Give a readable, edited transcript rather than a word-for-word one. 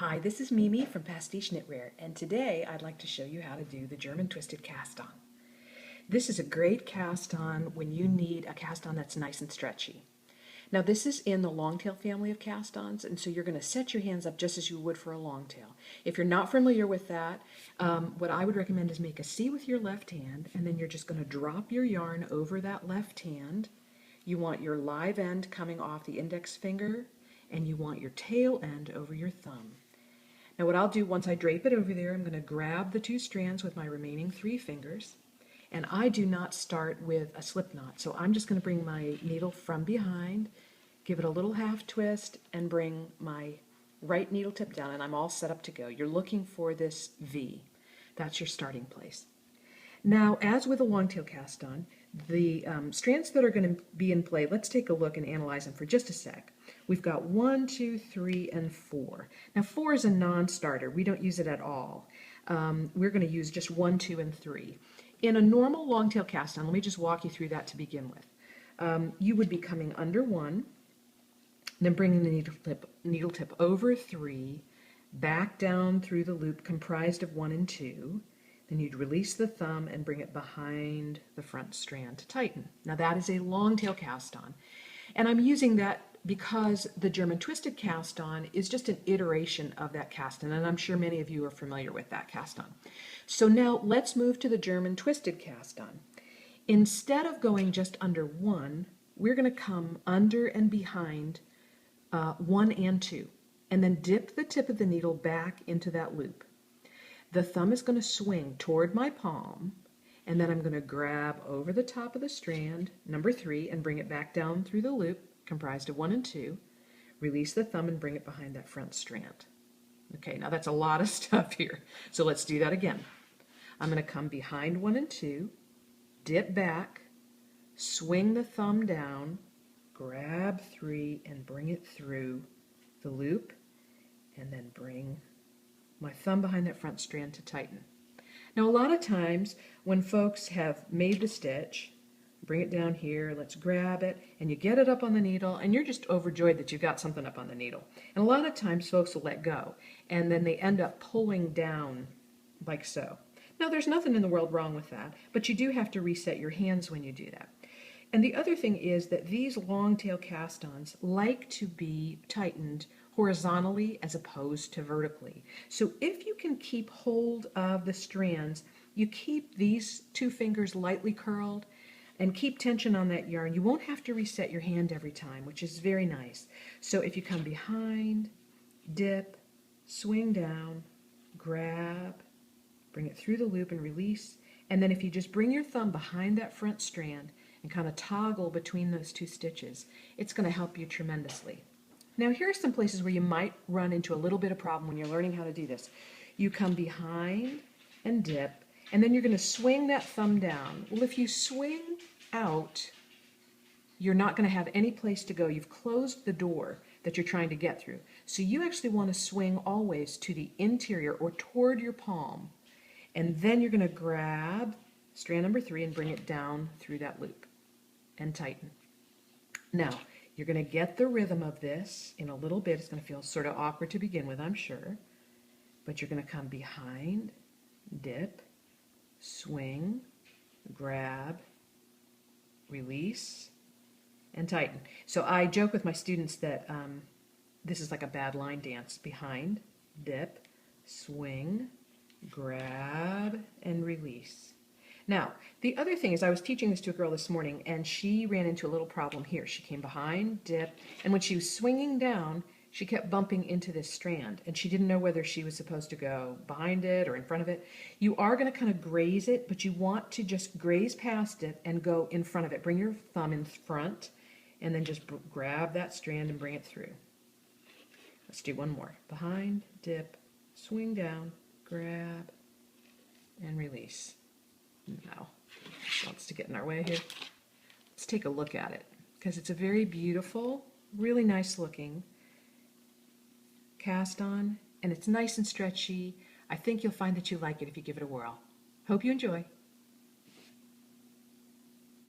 Hi, this is Mimi from Pastiche Knitwear, and today I'd like to show you how to do the German twisted cast on. This is a great cast on when you need a cast on that's nice and stretchy. Now this is in the longtail family of cast ons, and so you're going to set your hands up just as you would for a longtail. If you're not familiar with that, what I would recommend is make a C with your left hand, and then you're just going to drop your yarn over that left hand. You want your live end coming off the index finger, and you want your tail end over your thumb. Now what I'll do once I drape it over there, I'm going to grab the two strands with my remaining 3 fingers, and I do not start with a slip knot, so I'm just going to bring my needle from behind, give it a little half twist, and bring my right needle tip down, and I'm all set up to go. You're looking for this V. That's your starting place. Now, as with a longtail cast on, the strands that are going to be in play, let's take a look and analyze them for just a sec. We've got 1, 2, 3, and 4. Now 4 is a non-starter. We don't use it at all. We're going to use just 1, 2, and 3. In a normal longtail cast on, let me just walk you through that to begin with. You would be coming under 1, then bringing the needle tip over 3, back down through the loop comprised of 1 and 2. Then you'd release the thumb and bring it behind the front strand to tighten. Now that is a longtail cast on. And I'm using that because the German twisted cast on is just an iteration of that cast on, and I'm sure many of you are familiar with that cast on. So now let's move to the German twisted cast on. Instead of going just under 1, we're going to come under and behind 1 and 2, and then dip the tip of the needle back into that loop. The thumb is going to swing toward my palm, and then I'm going to grab over the top of the strand, number 3, and bring it back down through the loop, comprised of 1 and 2. Release the thumb and bring it behind that front strand. Okay, now that's a lot of stuff here, so let's do that again. I'm going to come behind 1 and 2, dip back, swing the thumb down, grab 3, and bring it through the loop, and then bring my thumb behind that front strand to tighten. Now a lot of times when folks have made the stitch, bring it down here, let's grab it, and you get it up on the needle, and you're just overjoyed that you've got something up on the needle. And a lot of times folks will let go, and then they end up pulling down like so. Now there's nothing in the world wrong with that, but you do have to reset your hands when you do that. And the other thing is that these long-tail cast-ons like to be tightened horizontally as opposed to vertically. So if you can keep hold of the strands, you keep these 2 fingers lightly curled and keep tension on that yarn. You won't have to reset your hand every time, which is very nice. So if you come behind, dip, swing down, grab, bring it through the loop and release, and then if you just bring your thumb behind that front strand and kind of toggle between those 2 stitches, it's going to help you tremendously. Now here are some places where you might run into a little bit of problem when you're learning how to do this. You come behind and dip, and then you're going to swing that thumb down. Well, if you swing out, you're not going to have any place to go. You've closed the door that you're trying to get through. So you actually want to swing always to the interior or toward your palm, and then you're going to grab strand number 3 and bring it down through that loop and tighten. Now, you're going to get the rhythm of this in a little bit. It's going to feel sort of awkward to begin with, I'm sure. But you're going to come behind, dip, swing, grab, release, and tighten. So I joke with my students that this is like a bad line dance. Behind, dip, swing, grab, and release. Now, the other thing is I was teaching this to a girl this morning, and she ran into a little problem here. She came behind, dipped, and when she was swinging down, she kept bumping into this strand, and she didn't know whether she was supposed to go behind it or in front of it. You are going to kind of graze it, but you want to just graze past it and go in front of it. Bring your thumb in front, and then just grab that strand and bring it through. Let's do one more. Behind, dip, swing down, grab, and release. Now, wants to get in our way here. Let's take a look at it, because it's a very beautiful, really nice looking cast on, and it's nice and stretchy. I think you'll find that you like it if you give it a whirl. Hope you enjoy.